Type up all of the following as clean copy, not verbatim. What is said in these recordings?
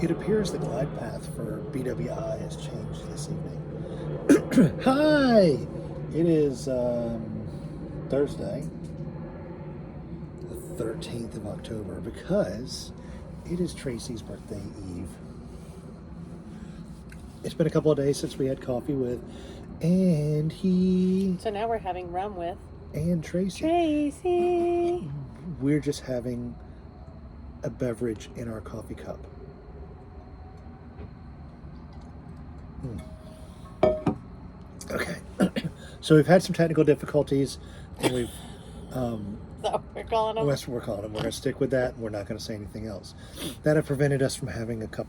It appears the glide path for BWI has changed this evening. Hi! It is Thursday, the 13th of October, because it is Tracy's birthday eve. It's been a couple of days since we had coffee with So now we're having rum with and Tracy. Tracy. We're just having a beverage in our coffee cup. Okay. So we've had some technical difficulties, and we've So we're calling them. that's what we're calling them. We're going to stick with that. We're not going to say anything else. That have prevented us from having a cup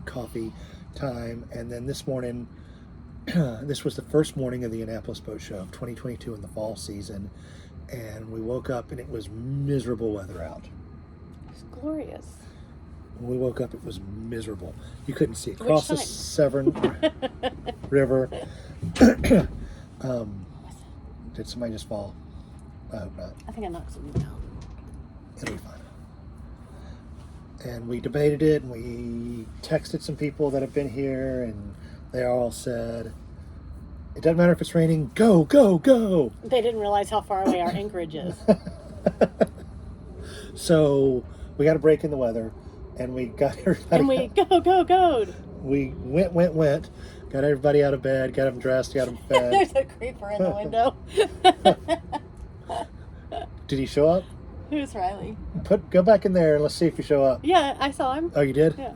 coffee time. And then this morning, this was the first morning of the Annapolis Boat Show of 2022 in the fall season, and we woke up and it was miserable weather out. It's glorious. When we woke up, it was miserable. You couldn't see across the Severn River. Did somebody just fall? I hope not. I think I knocked something down. It'll be fine. And we debated it, and we texted some people that have been here, and they all said, it doesn't matter if it's raining, go, go, go. They didn't realize how far away our anchorage is. So we got a break in the weather, and we got everybody. And we go. We went. Got everybody out of bed, got them dressed, got them fed. There's a creeper in the window. Did he show up? Who's Riley? Go back in there and let's see if you show up. Yeah, I saw him. Oh, you did? Yeah.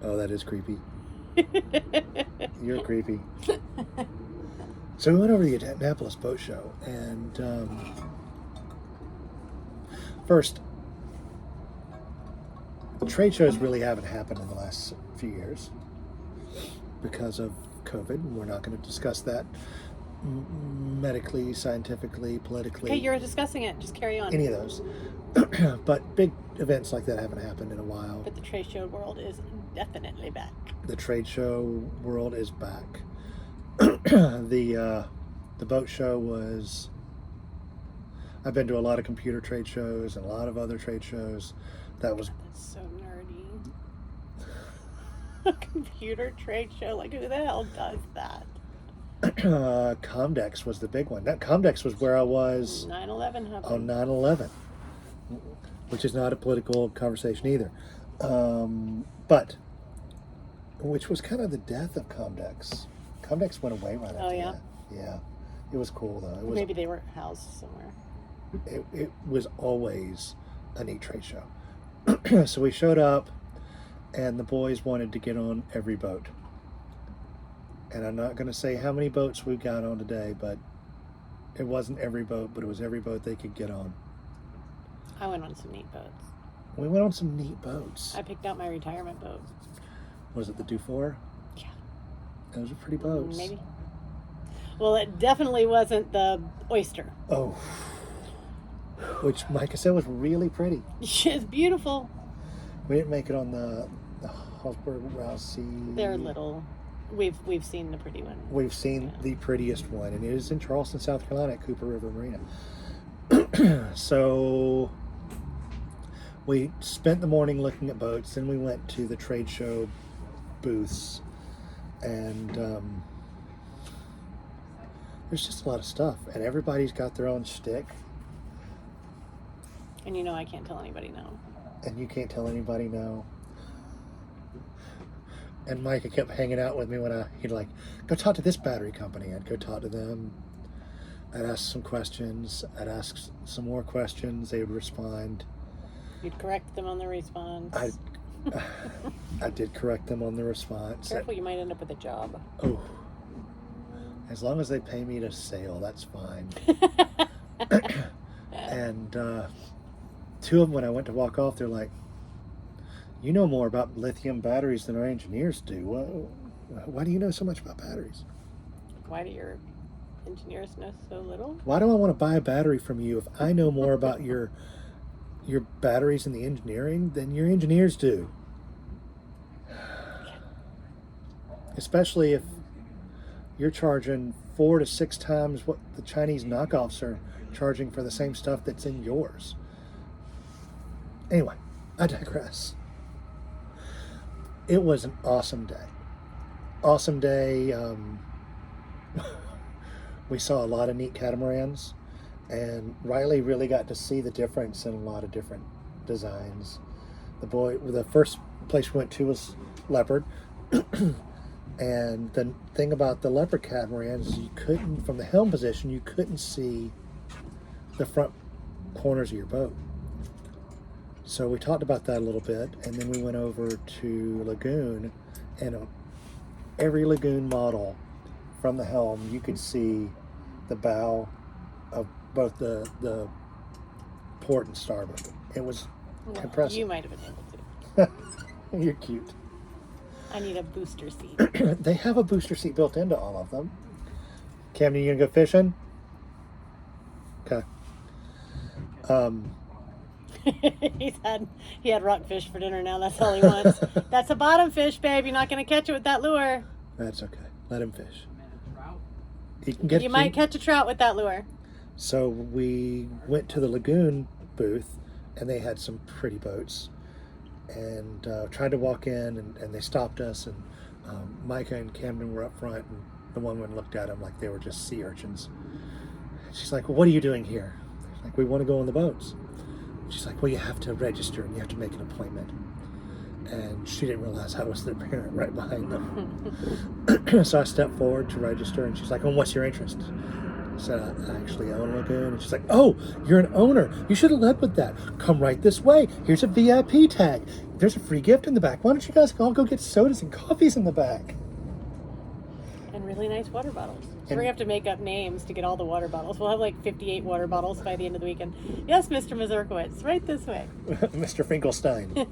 Oh, that is creepy. You're creepy. So we went over to the Annapolis Boat Show, and first, trade shows really haven't happened in the last few years because of COVID. We're not going to discuss that medically, scientifically, politically. Okay, you're discussing it. Just carry on. Any of those. But big events like that haven't happened in a while. But the trade show world is definitely back. The trade show world is back. The boat show was... I've been to a lot of computer trade shows and a lot of other trade shows. That's so nerdy. A computer trade show? Like, who the hell does that? Comdex was the big one. That Comdex was where I was 9/11 happened. on 9/11, which is not a political conversation either. But which was kind of the death of Comdex. Comdex went away right after yeah? that. Yeah. It was cool though. It was, Maybe they were housed somewhere. it was always a neat trade show. So we showed up, and the boys wanted to get on every boat. And I'm not going to say how many boats we got on today, but it wasn't every boat, but it was every boat they could get on. I went on some neat boats. We went on some neat boats. I picked out my retirement boat. Was it the Dufour? Yeah. Those are pretty boats. Maybe. Well, it definitely wasn't the Oyster. Oh. Which, Micah said, was really pretty. It's beautiful. We didn't make it on the Hallsberg Rousey. They're little. We've seen the pretty one. We've seen the prettiest one, and it is in Charleston, South Carolina, at Cooper River Marina. So we spent the morning looking at boats, then we went to the trade show booths, and there's just a lot of stuff, and everybody's got their own shtick. And you know I can't tell anybody no. And you can't tell anybody no. And Micah kept hanging out with me when he'd like, go talk to this battery company. I'd go talk to them. I'd ask some questions. I'd ask some more questions. They would respond. You'd correct them on the response. I did correct them on the response. Careful, you might end up with a job. Oh. As long as they pay me to sail, that's fine. And two of them, when I went to walk off, they're like, you know more about lithium batteries than our engineers do. Why do you know so much about batteries? Why do your engineers know so little? Why do I want to buy a battery from you if I know more about your batteries and the engineering than your engineers do? Especially if you're charging 4 to 6 times what the Chinese knockoffs are charging for the same stuff that's in yours. Anyway, I digress. it was an awesome day. Awesome day. We saw a lot of neat catamarans, and Riley really got to see the difference in a lot of different designs. The first place we went to was leopard. And the thing about the leopard catamarans is you couldn't, from the helm position, you couldn't see the front corners of your boat. So we talked about that a little bit, and then we went over to Lagoon, and every Lagoon model from the helm, you could see the bow of both the port and starboard. It was impressive. You might have been able to. You're cute. I need a booster seat. They have a booster seat built into all of them. Camden, you gonna go fishing? Okay. He had rockfish for dinner now. That's all he wants. That's a bottom fish, babe. You're not going to catch it with that lure. That's okay. Let him fish. He can get. You might catch a trout with that lure. So we went to the Lagoon booth, and they had some pretty boats, and tried to walk in, and they stopped us, and Micah and Camden were up front, and the woman looked at them like they were just sea urchins. She's like, "Well, what are you doing here?" Like, "We want to go on the boats." She's like, "Well, you have to register and you have to make an appointment." And she didn't realize I was their parent right behind them. So I stepped forward to register, and she's like, "Oh, what's your interest?" I said, "I actually own a Lagoon." And she's like, "Oh, you're an owner. You should have led with that. Come right this way. Here's a VIP tag. There's a free gift in the back. Why don't you guys all go get sodas and coffees in the back?" And really nice water bottles. So we're going to have to make up names to get all the water bottles. We'll have like 58 water bottles by the end of the weekend. Yes, Mr. Mazurkowitz, right this way. Mr. Finkelstein.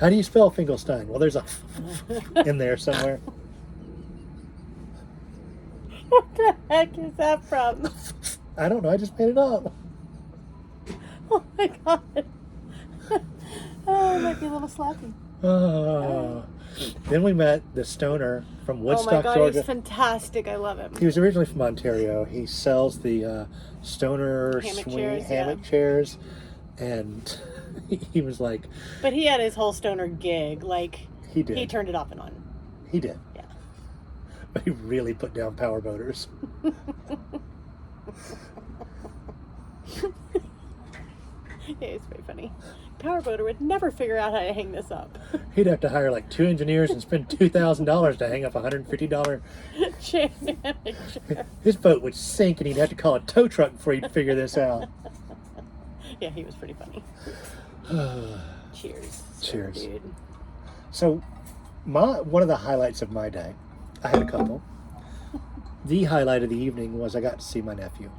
How do you spell Finkelstein? Well, there's a in there somewhere. What the heck is that from? I don't know. I just made it up. Oh my god. Oh, it might be a little sloppy. Then we met the stoner from Woodstock, oh my god, Georgia. he's fantastic. I love him. He was originally from Ontario. He sells the stoner hammock chairs, and he was like... But he had his whole stoner gig. Like, he did. He turned it off and on. He did. Yeah. But he really put down power boaters. Yeah, it's pretty funny. Powerboater would never figure out how to hang this up. He'd have to hire like 2 engineers and spend $2,000 to hang up a $150 chair. His boat would sink, and he'd have to call a tow truck before he'd figure this out. Yeah, he was pretty funny. Cheers. Cheers. Dude. So, one of the highlights of my day, I had a couple. The highlight of the evening was I got to see my nephew,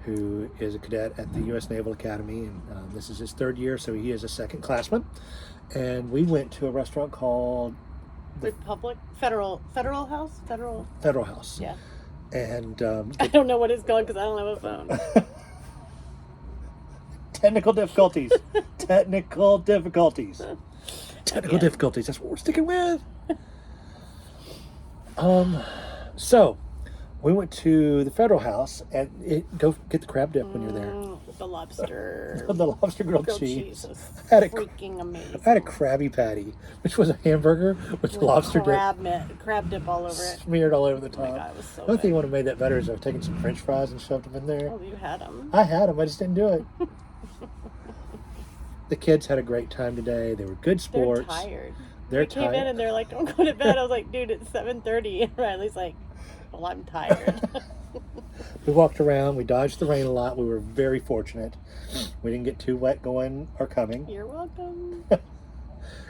who is a cadet at the U.S. Naval Academy, and this is his 3rd year, so he is a second classman. And we went to a restaurant called Federal House. Yeah. And I don't know what it's called because I don't have a phone. Technical difficulties. Technical difficulties. That's what we're sticking with. So we went to the Federal House, and go get the crab dip when you're there. The lobster. The lobster grilled cheese cheese. was freaking amazing. I had a Krabby Patty, which was a hamburger with lobster crab dip all over it. Smeared all over the top. Oh my God, it was so The only good. thing that would have made that better is I was taking some French fries and shoved them in there. Oh, you had them. I had them. I just didn't do it. The kids had a great time today. They were good sports. They're tired. They're They tired. came in and they're like, "Don't go to bed." I was like, "Dude, it's 7:30." And Riley's like, "Well, I'm tired." We walked around. We dodged the rain a lot. We were very fortunate. We didn't get too wet going or coming. You're welcome.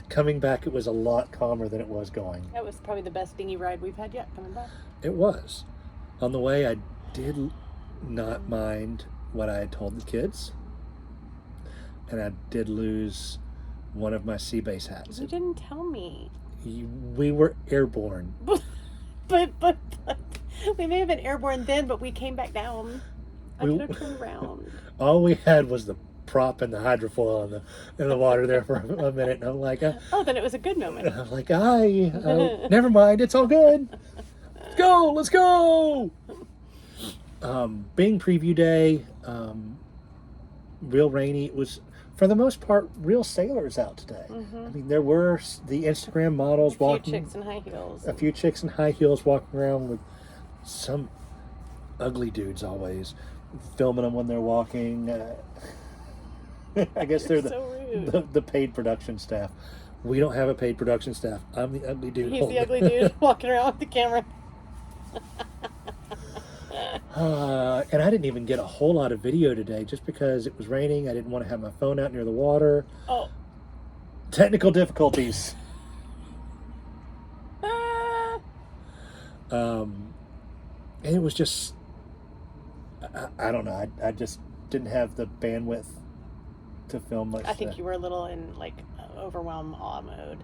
Coming back, it was a lot calmer than it was going. That was probably the best dinghy ride we've had yet coming back. It was. On the way, I did not mind what I had told the kids. And I did lose one of my sea base hats. You didn't tell me. We were airborne. But we may have been airborne then, but we came back down. I could have turned around. All we had was the prop and the hydrofoil in the water there for a minute, and I'm like, oh, then it was a good moment. I'm like, never mind, it's all good. Let's go. Being preview day, real rainy. It was, for the most part, real sailors out today. Mm-hmm. I mean, there were the Instagram models walking. A few chicks in high heels. A few chicks in high heels walking around with some ugly dudes always filming them when they're walking. I guess they're the paid production staff. We don't have a paid production staff. I'm the ugly dude. He's the ugly dude walking around with the camera. And I didn't even get a whole lot of video today just because it was raining. I didn't want to have my phone out near the water. Oh. Technical difficulties. And it was just, I don't know. I just didn't have the bandwidth to film much. I think you were a little in like overwhelm awe mode.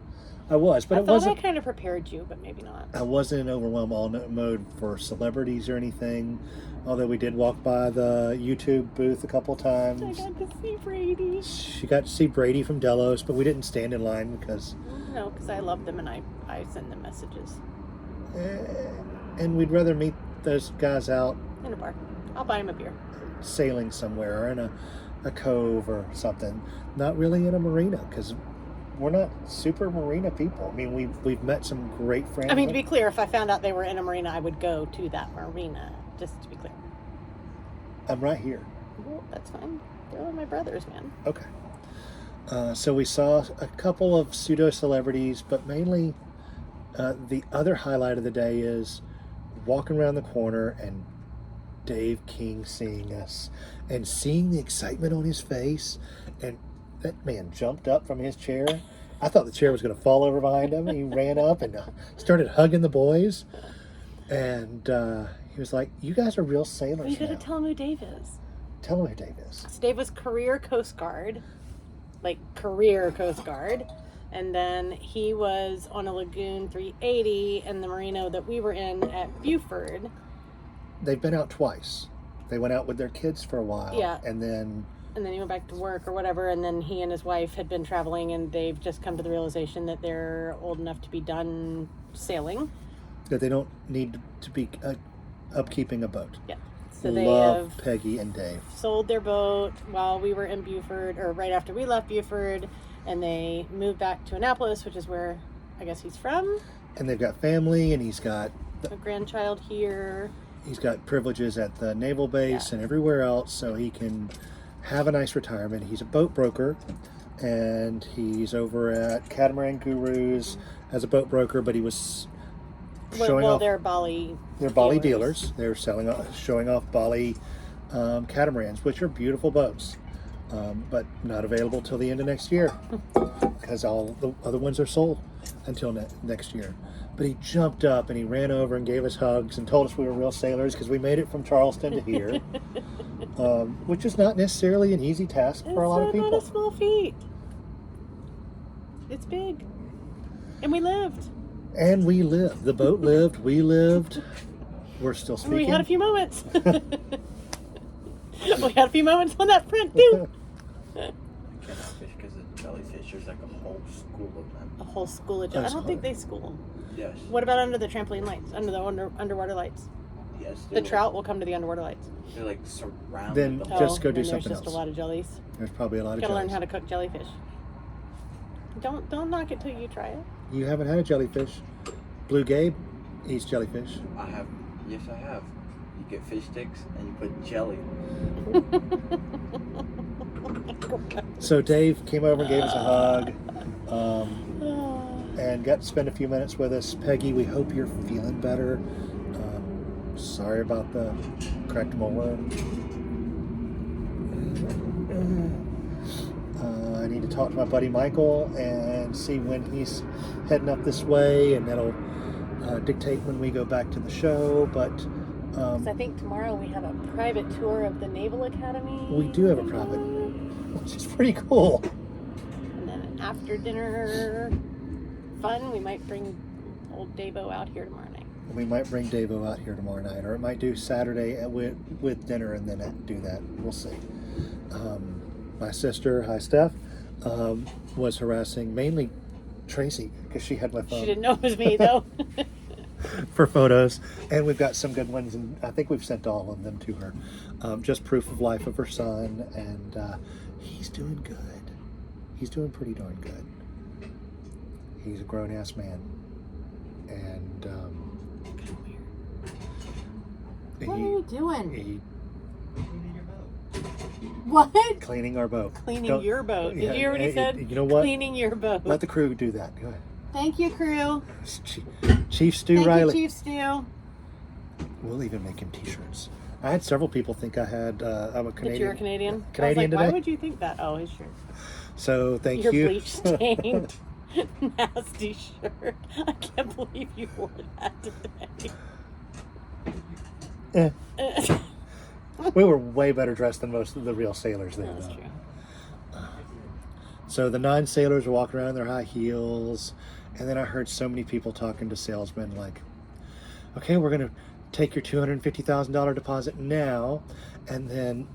I was, but I it thought wasn't. I kind of prepared you, but maybe not. I wasn't in overwhelm awe mode for celebrities or anything. Although we did walk by the YouTube booth a couple times. I got to see Brady. She got to see Brady from Delos, but we didn't stand in line because. No, because I love them and I send them messages. And we'd rather meet those guys out In a bar. I'll buy him a beer. sailing somewhere or in a cove or something. Not really in a marina because we're not super marina people. I mean, we've met some great friends. I mean, to be clear, if I found out they were in a marina, I would go to that marina. Just to be clear. I'm right here. Well, that's fine. They're all my brothers, man. Okay. So we saw a couple of pseudo celebrities, but mainly the other highlight of the day is walking around the corner and Dave King seeing us and seeing the excitement on his face. And that man jumped up from his chair. I thought the chair was going to fall over behind him. He ran up and started hugging the boys. And he was like, "You guys are real sailors." Well, you got to now." tell him who Dave is. Tell him who Dave is. So Dave was career Coast Guard. Like, career Coast Guard. And then he was on a Lagoon 380 in the marina that we were in at Buford. They've been out twice. They went out with their kids for a while. Yeah. And then he went back to work or whatever, and then he and his wife had been traveling, and they've just come to the realization that they're old enough to be done sailing. that they don't need to be upkeeping a boat. Yeah. So they Love have Peggy and Dave. sold their boat while we were in Buford, or right after we left Buford, and they moved back to Annapolis, which is where I guess he's from. And they've got family, and he's got A grandchild here. he's got privileges at the naval base and everywhere else, so he can have a nice retirement. He's a boat broker, and he's over at Catamaran Gurus as a boat broker, but he was showing off. They're Bali. They're Bali dealers. They're showing off Bali catamarans, which are beautiful boats, but not available till the end of next year because all the other ones are sold until next year. But he jumped up and he ran over and gave us hugs and told us we were real sailors because we made it from Charleston to here, which is not necessarily an easy task for a lot of people. It's not a small feat. It's big. And we lived. And we lived. The boat lived. We lived. We're still speaking. We had a few moments. We had a few moments on that front too. Cannot fish because of jellyfish. There's like a whole school of them. A whole school of jellyfish. I don't think they school. Yes. What about under the trampoline lights? Under the underwater lights? Yes. The trout will come to the underwater lights. They're like surrounded. Then the just go do then something there's just else. a lot of jellies. There's probably a lot of Gotta learn jellies. how to cook jellyfish. Don't knock it till you try it. You haven't had a jellyfish. Blue Gabe eats jellyfish. I have. Yes, I have. You get fish sticks and you put jelly. So Dave came over and gave us a hug, and got to spend a few minutes with us. Peggy, we hope you're feeling better. Sorry about the cracked molar. I need to talk to my buddy Michael and see when he's heading up this way, and that'll dictate when we go back to the show. But 'Cause I think tomorrow we have a private tour of the Naval Academy. we do have a private, which is pretty cool. And then after dinner fun, we might bring old Davo out here tomorrow night. We might bring Davo out here tomorrow night, or it might do Saturday with dinner and then do that. We'll see. My sister, hi Steph, was harassing mainly Tracy because she had my phone. She didn't know it was me though. for photos, and we've got some good ones, and I think we've sent all of them to her. Just proof of life of her son, and he's doing good. He's doing pretty darn good. He's a grown-ass man, and What are you doing? He What? cleaning our boat. Cleaning Don't- your boat. Did yeah, you hear what he said? You know what? Cleaning your boat. Let the crew do that. Go ahead. Thank you, crew. Chief Stu Thank Riley. you, Chief Stu. We'll even make him t-shirts. I had several people think I had. I'm a Canadian. That you're a Canadian? Canadian I was like, today. why would you think that? Oh, his shirt. So thank Your you. bleach stained, nasty shirt. I can't believe you wore that today. Eh, we were way better dressed than most of the real sailors there. That's though. true. So the 9 sailors were walking around in their high heels, and then I heard so many people talking to salesmen like, "Okay, we're going to take your $250,000 deposit now, and then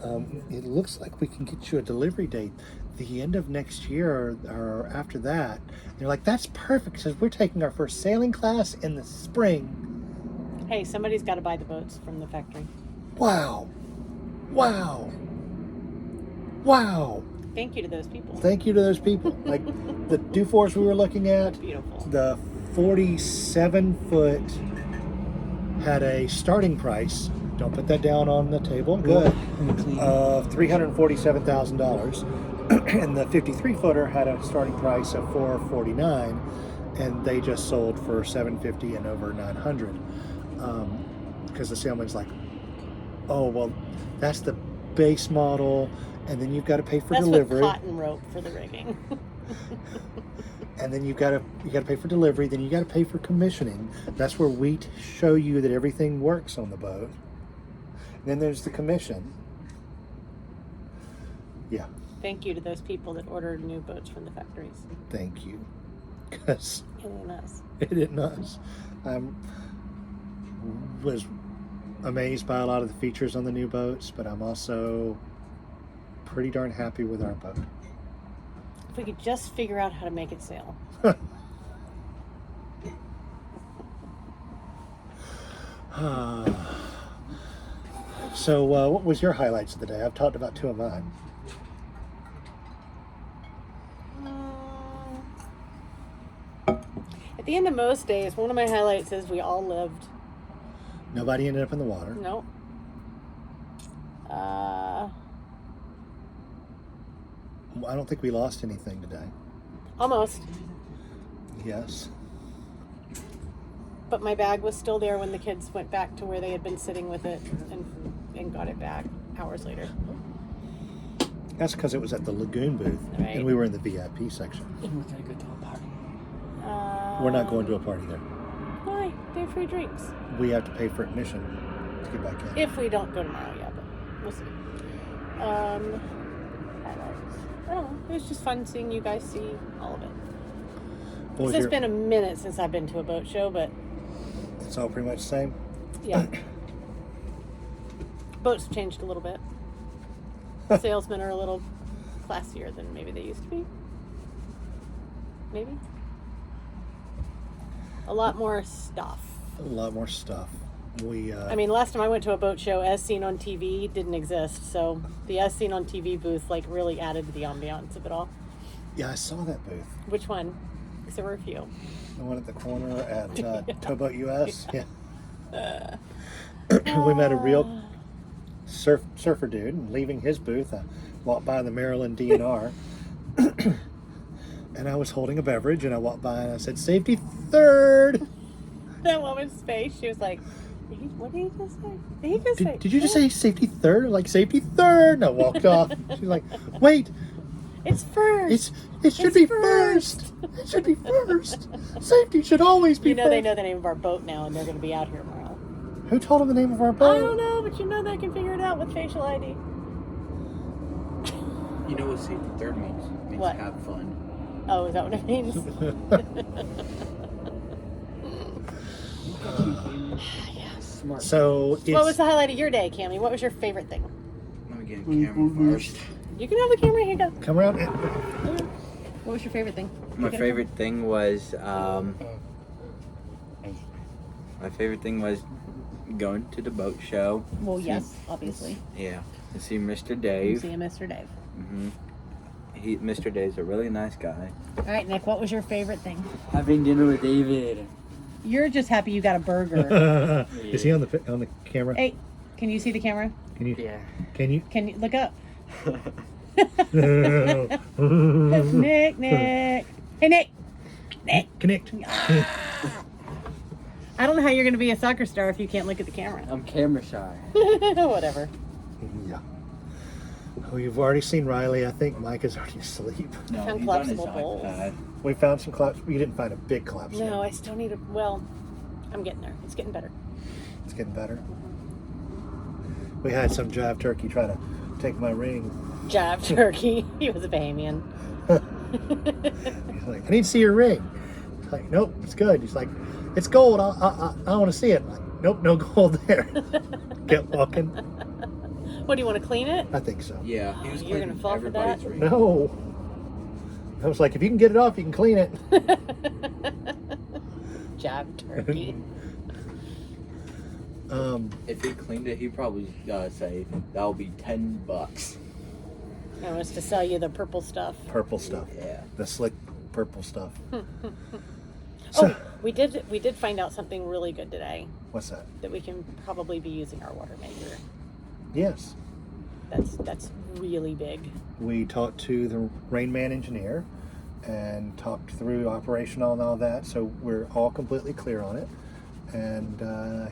it looks like we can get you a delivery date the end of next year or after that." And they're like, "That's perfect because we're taking our first sailing class in the spring." Hey, somebody's got to buy the boats from the factory. Wow, wow, wow! Thank you to those people. Thank you to those people. Like the Dufours we were looking at. Beautiful. The 47-foot had a starting price. Don't put that down on the table. Good. Of $347,000, and the 53-footer had a starting price of $449, and they just sold for $750 and over $900. Because the salesman's like, "Oh well, that's the base model, and then you've got to pay for That's delivery." with cotton rope for the rigging. And then you gotta pay for delivery. Then you gotta pay for commissioning. That's where we show you that everything works on the boat. And then there's the commission. Yeah, Thank you to those people that ordered new boats from the factories. thank you. Because And us. it isn't us. I was amazed by a lot of the features on the new boats, but I'm also pretty darn happy with our boat. If we could just figure out how to make it sail. So, what was your highlights of the day? I've talked about 2 of mine. At the end of most days, one of my highlights is we all lived. Nobody ended up in the water. Nope. I don't think we lost anything today. Almost. Yes. But my bag was still there when the kids went back to where they had been sitting with it and got it back hours later. That's because it was at the Lagoon booth, Right. and we were in the VIP section. We're gonna go to a party. We're not going to a party there. Why? They have free drinks. We have to pay for admission to get back in. If we don't go tomorrow, yeah, but we'll see. Highlights. I don't know. It was just fun seeing you guys see all of it. What was It's your- been a minute since I've been to a boat show, but It's all pretty much the same. yeah. Boats have changed a little bit. Salesmen are a little classier than maybe they used to be. Maybe. A lot more stuff. A lot more stuff. We. I mean, last time I went to a boat show, as seen on TV didn't exist. So the as seen on TV booth like really added to the ambiance of it all. Yeah, I saw that booth. Which one? Because there were a few. The one at the corner at Towboat US. Yeah. We met a real surfer dude, and leaving his booth, I walked by the Maryland DNR, and I was holding a beverage, and I walked by and I said, "Safety third." That woman's face, she was like, what did he just say? Did he just say? Did you just say safety third? Like safety third? And I walked off. She's like, "Wait, It's first. it should It's be first." first. It should be first. Safety should always be You know first." they know the name of our boat now, and they're going to be out here tomorrow. Who told him the name of our boat? I don't know, but you know they can figure it out with facial ID. You know what safety third means? It means What? have fun. Oh, is that what it means? Smart. So it's, What was the highlight of your day, Cammie? What was your favorite thing? Let me get a camera first. You can have the camera. Here you go. come around. What was your favorite thing? My favorite thing was My favorite thing was going to the boat show. Well, yes, obviously. Yeah, to see Mr. I'm Dave. seeing Mr. Dave. Mr. Dave's a really nice guy. All right, Nick, what was your favorite thing? Having dinner with David. You're just happy you got a burger. Is he on the camera? Hey, can you see the camera? Can you? Yeah. Can you? Can you look up? Connect. Nick. Hey, Nick. I don't know how you're going to be a soccer star if you can't look at the camera. I'm camera shy. Whatever. Yeah. Oh, you've already seen Riley. I think Mike is already asleep. No, Found he's on his collapsible bowls. iPad. We found some collapse. You didn't find a big collapse. yet. No, I still need a. Well, I'm getting there. It's getting better. It's getting better. We had some jive turkey try to take my ring. Jive turkey. He was a Bahamian. He's like, I need to see your ring. It's like, nope, it's good. He's like, it's gold. I want to see it. I'm like, nope, no gold there. Kept walking. What, do you want to clean it? I think so. Yeah, he was You're gonna cleaning fall for that? everybody's ring. No. I was like, if you can get it off, you can clean it. Jive turkey. If he cleaned it, he'd probably say that'll be $10. That was to sell you the purple stuff. Purple stuff. Yeah. The slick purple stuff. Oh, we did find out something really good today What's that? that we can probably be using our water maker. Yes. That's really big. We talked to the Rain Man engineer and talked through operational and all that, so we're all completely clear on it. And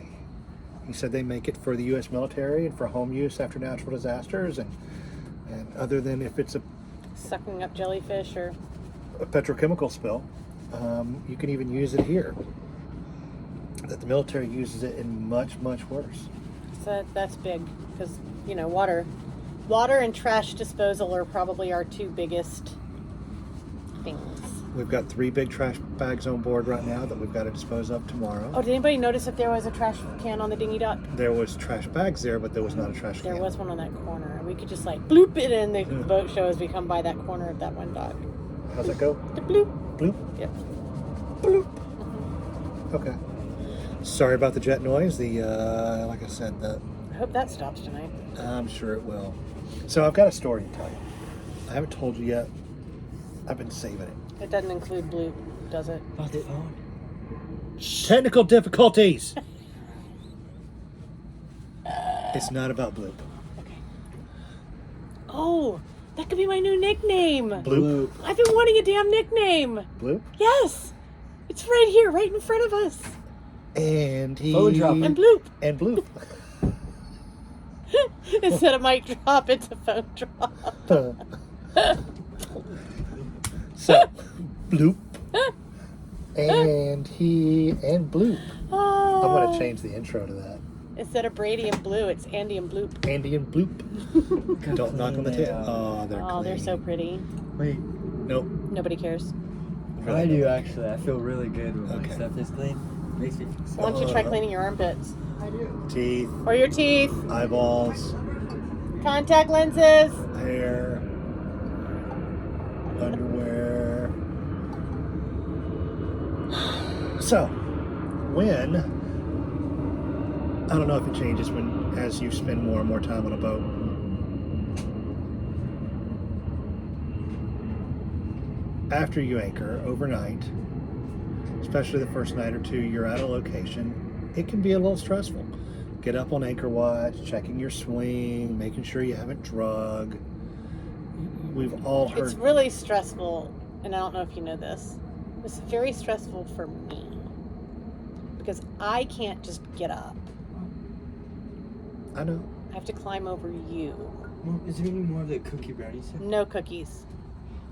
he said they make it for the U.S. military and for home use after natural disasters, and other than if it's Sucking up jellyfish or a petrochemical spill, you can even use it here. That the military uses it in much worse. so that's big because water and trash disposal are probably our two biggest things. We've got 3 big trash bags on board right now that we've got to dispose of tomorrow. Oh, did anybody notice if there was a trash can on the dinghy dock? There was trash bags there, but there was not a trash There can. was one on that corner. We could just like bloop it in the boat show as we come by that corner of that one dock. How's that go? The bloop. Bloop. Yep. Bloop. Okay. Sorry about the jet noise. The like I said, I hope that stops tonight. I'm sure it will. So I've got a story to tell you. I haven't told you yet. I've been saving it. It doesn't include bloop, does it? About the phone. Technical difficulties. It's not about bloop. Oh, that could be my new nickname. Bloop. I've been wanting a damn nickname. Bloop. Yes. It's right here, right in front of us. And he Phone drop. And bloop. and bloop. Instead of mic drop, it's a phone drop. So, bloop. And he and bloop. Oh. I'm going to change the intro to that. Instead of Brady and Blue, it's Andy and Bloop. Andy and bloop. Don't knock on the tail. Oh, they're Oh, they're clean. so pretty. Wait, Nope. Nobody cares. I do actually. I feel really good when Okay. my stuff is clean. Makes me feel so. Why don't you try cleaning your armpits? I do. Teeth, Or your teeth. eyeballs, Contact lenses. hair, underwear. So, when I don't know if it changes as you spend more and more time on a boat. After you anchor overnight, especially the first night or two you're at a location, it can be a little stressful. Get up on anchor watch, checking your swing, making sure you haven't drug. We've all heard It's really stressful, and I don't know if you know this. It's very stressful for me because I can't just get up. I know. I have to climb over you. Mom, is there any more of the cookie brownie stuff? No cookies.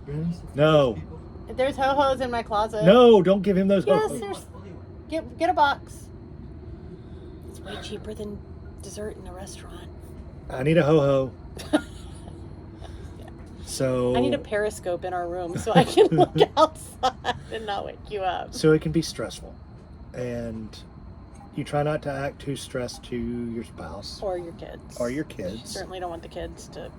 Brownie stuff? No. There's ho-hos in my closet. No, don't give him those Yes, ho-hos. there's. Get a box. It's way cheaper than dessert in a restaurant. I need a ho-ho. So I need a periscope in our room so I can look outside and not wake you up. So it can be stressful. And you try not to act too stressed to your spouse Or your kids. or your kids. Certainly don't want the kids to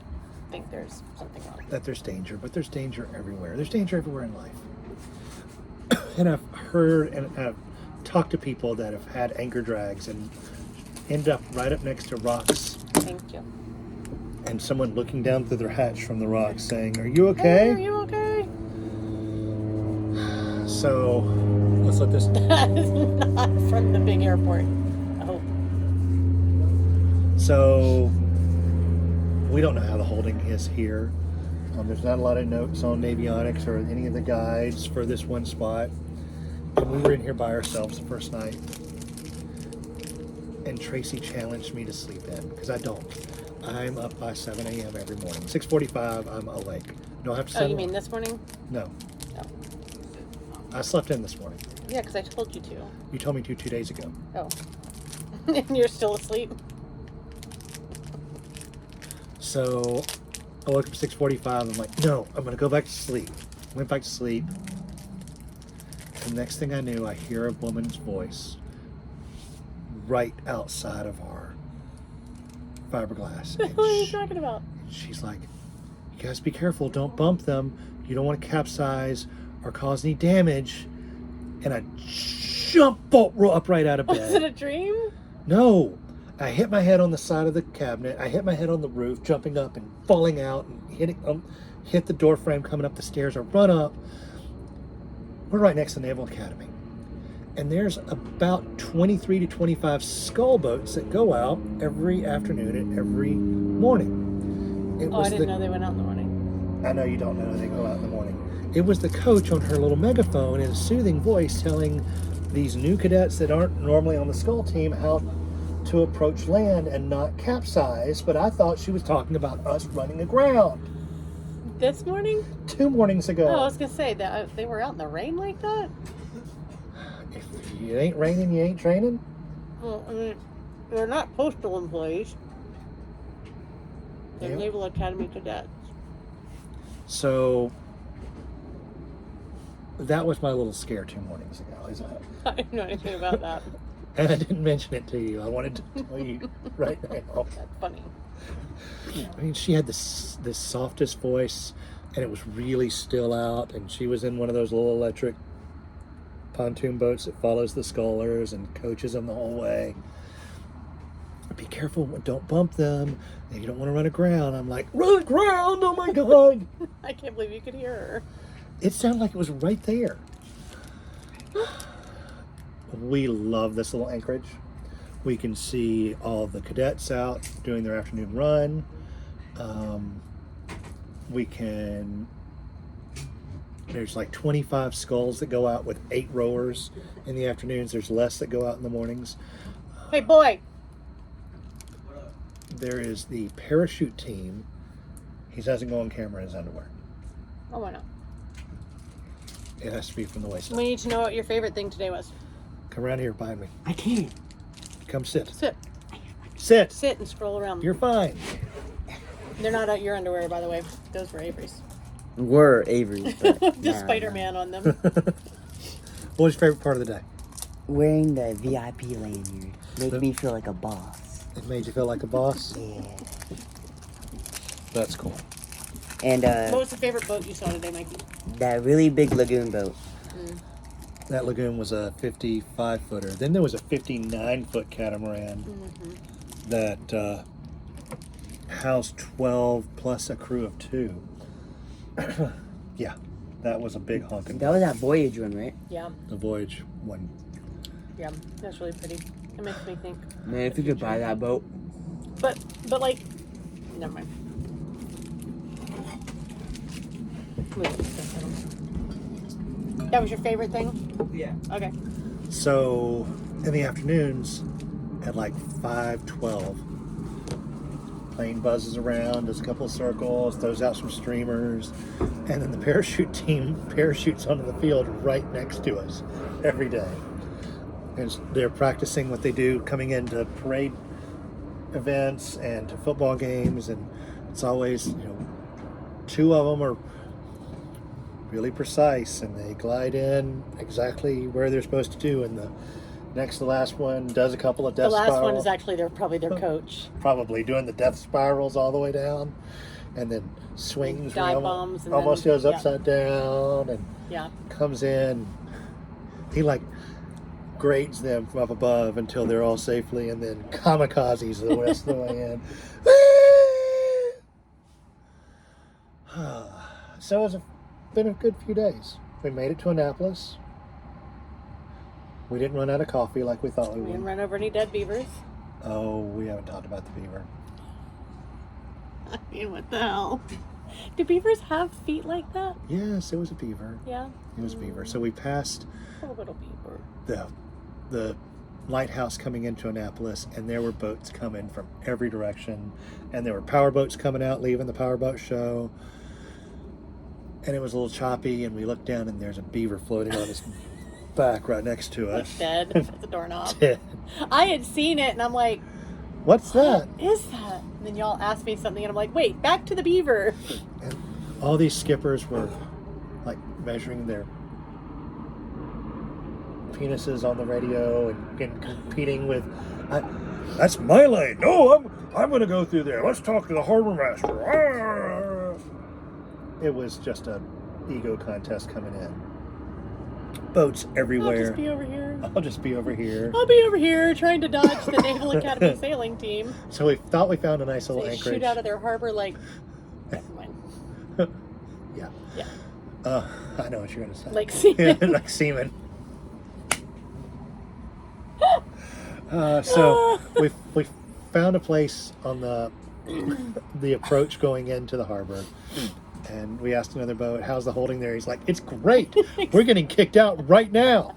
think there's something wrong. That there's danger, but there's danger everywhere. There's danger everywhere in life. And I've heard and I've talked to people that have had anchor drags and end up right up next to rocks, Thank you. and someone looking down through their hatch from the rocks saying, "Are you Hey, okay?" are you okay? So let's let this. That is not from the big airport. Oh, So we don't know how the holding is here. There's not a lot of notes on avionics or any of the guides for this one spot. And we were in here by ourselves the first night. And Tracy challenged me to sleep in because I don't. I'm up by 7 a.m. every morning. 6:45, I'm awake. No, I have to set oh, you alarm. mean this morning? No, Oh. I slept in this morning. Yeah, because I told you to. You told me to 2 days ago. Oh. And you're still asleep? So I woke up at 6:45. I'm like, no, I'm gonna go back to sleep. Went back to sleep. The next thing I knew, I hear a woman's voice right outside of our fiberglass. What are you talking about? She's like, you guys be careful, don't bump them. You don't want to capsize or cause any damage. And I jump up right out of Was it bed. a dream? No. I hit my head on the side of the cabinet. I hit my head on the roof, jumping up and falling out and hit the door frame coming up the stairs. I run up. We're right next to Naval Academy. And there's about 23 to 25 skull boats that go out every afternoon and every morning. It Oh, I was didn't know they went out in the morning. I know you don't know they go out in the morning. It was the coach on her little megaphone in a soothing voice telling these new cadets that aren't normally on the skull team how to approach land and not capsize, but I thought she was talking about us running aground. This morning? 2 mornings ago. Oh, I was going to say, that they were out in the rain like that? If it ain't raining, you ain't training. Well, I mean, they're not postal employees. They're Yeah. Naval Academy cadets. So that was my little scare 2 mornings ago. I didn't know anything about that. And I didn't mention it to you. I wanted to tell you right now. That's funny. I mean, she had this softest voice, and it was really still out, and she was in one of those little electric pontoon boats that follows the scullers and coaches them the whole way. Be careful, don't bump them. And you don't want to run aground. I'm like, run aground! Oh my God! I can't believe you could hear her. It sounded like it was right there. We love this little anchorage. We can see all the cadets out doing their afternoon run. There's like 25 sculls that go out with 8 rowers in the afternoons. There's less that go out in the mornings. Hey, boy! There is the parachute team. He doesn't go on camera in his underwear. Oh, why not? It has to be from the waist up. We need to know what your favorite thing today was. Come around here behind me. I can't. Come sit. Sit. Sit. Sit and scroll around. You're fine. They're not your underwear, by the way. Those were Avery's. We're Avery. But Just nah, Spider-Man on them. What was your favorite part of the day? Wearing the VIP lanyard made me feel like a boss. It made you feel like a boss? Yeah. That's cool. And What was the favorite boat you saw today, Mikey? that really big lagoon boat. That lagoon was a 55-footer. Then there was a 59-foot catamaran that housed 12 plus a crew of 2. Yeah, that was a big honking. That was that Voyage one, right? Yeah, The Voyage one. yeah. That's really pretty. It makes me think. Man, if you could buy that boat. But like, never mind. That was your favorite thing? Yeah. Okay. So in the afternoons at like 5:12, plane buzzes around, does a couple of circles, throws out some streamers, and then the parachute team parachutes onto the field right next to us every day. And they're practicing what they do coming into parade events and to football games, and it's always, 2 of them are really precise and they glide in exactly where they're supposed to do, and the last one does a couple of The death last spirals. one is actually probably their coach. Probably doing the death spirals all the way down, and then swings Dive where he bombs and almost then- goes yeah. upside down and Yeah. comes in. He grades them from up above until they're all safely, and then kamikazes the rest of the way in. So it's been a good few days. We made it to Annapolis. We didn't run out of coffee like we thought we We didn't would. run over any dead beavers. Oh, we haven't talked about the beaver. I mean, what the hell? Do beavers have feet like that? Yes, it was a beaver. Yeah. It was a beaver. So we passed Poor little beaver. the lighthouse coming into Annapolis, and there were boats coming from every direction, and there were power boats coming out, leaving the powerboat show, and it was a little choppy, and we looked down, and there's a beaver floating on his back right next to us. It's dead. It's a doorknob. Dead. I had seen it, and I'm like, What's that? what is that? And then y'all asked me something, and I'm like, wait, back to the beaver. And all these skippers were like measuring their penises on the radio and competing with, that's my lane. No, I'm going to go through there. Let's talk to the harbor master. It was just a ego contest coming in. Boats I'll everywhere. just be over here. I'll just be over here. I'll be over here trying to dodge the Naval Academy sailing team. So we thought we found a nice little They anchorage. shoot out of their harbor like, never mind. Yeah. Yeah. I know what you're going to say. Like seamen. Yeah, like semen. So we found a place on the approach going into the harbor, and we asked another boat, "How's the holding there?" He's like, "It's great. We're getting kicked out right now."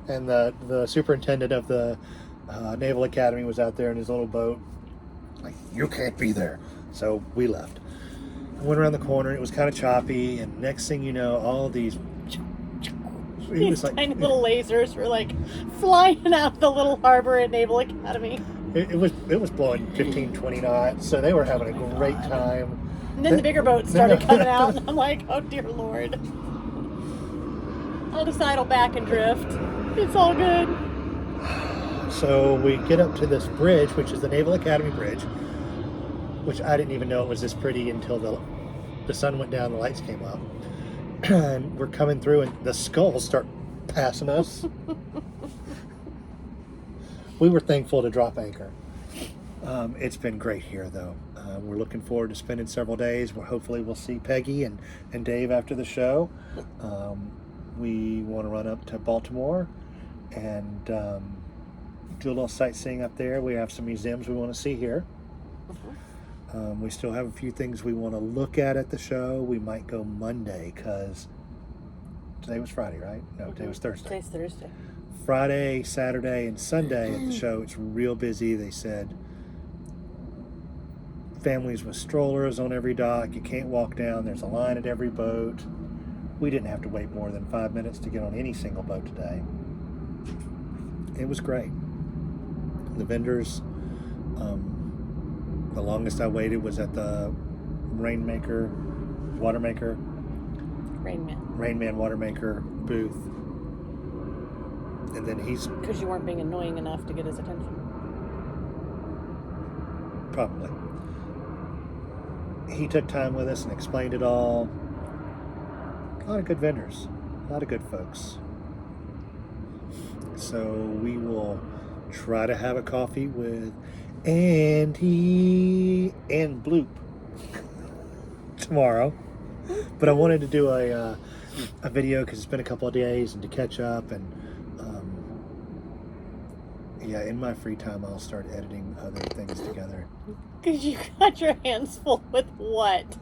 And the superintendent of the Naval Academy was out there in his little boat, like, "You can't be there." So we left. Went around the corner. It was kind of choppy, and next thing you know, all these These tiny little lasers were like flying out the little harbor at Naval Academy. It was blowing 15, 20 knots, so they were having a great time. And then the bigger boats started coming out, and I'm like, oh dear Lord. I'll just idle back and drift. It's all good. So we get up to this bridge, which is the Naval Academy Bridge, which I didn't even know it was this pretty until the sun went down, the lights came up. And we're coming through, and the skulls start passing us. We were thankful to drop anchor. It's been great here, though. We're looking forward to spending several days where hopefully we'll see Peggy and Dave after the show. We want to run up to Baltimore and do a little sightseeing up there. We have some museums we want to see here. We still have a few things we want to look at the show. We might go Monday because today was Friday, right? No, today was Thursday. Today's Thursday. Friday, Saturday, and Sunday at the show, it's real busy. They said families with strollers on every dock. You can't walk down. There's a line at every boat. We didn't have to wait more than 5 minutes to get on any single boat today. It was great. The vendors, the longest I waited was at the Rainmaker Watermaker Rain Man. Watermaker booth. And then he's Because you weren't being annoying enough to get his attention. probably. He took time with us and explained it all. A lot of good vendors. A lot of good folks. So we will try to have a coffee with Andy and Bloop tomorrow. But I wanted to do a video because it's been a couple of days and to catch up, and yeah, in my free time I'll start editing other things together. Because you got your hands full with what?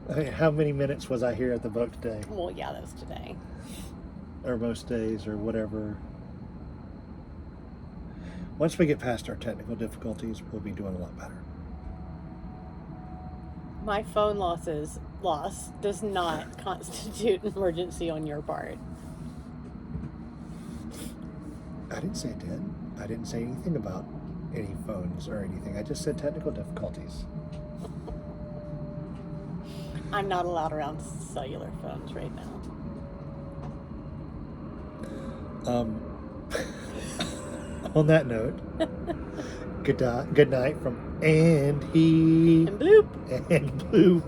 I mean, how many minutes was I here at the boat today? Well, yeah, that was today. Or most days, or whatever. Once we get past our technical difficulties, we'll be doing a lot better. My phone loss does not constitute an emergency on your part. I didn't say it did. I didn't say anything about any phones or anything. I just said technical difficulties. I'm not allowed around cellular phones right now. On that note, good night from Andy And bloop. and Bloop.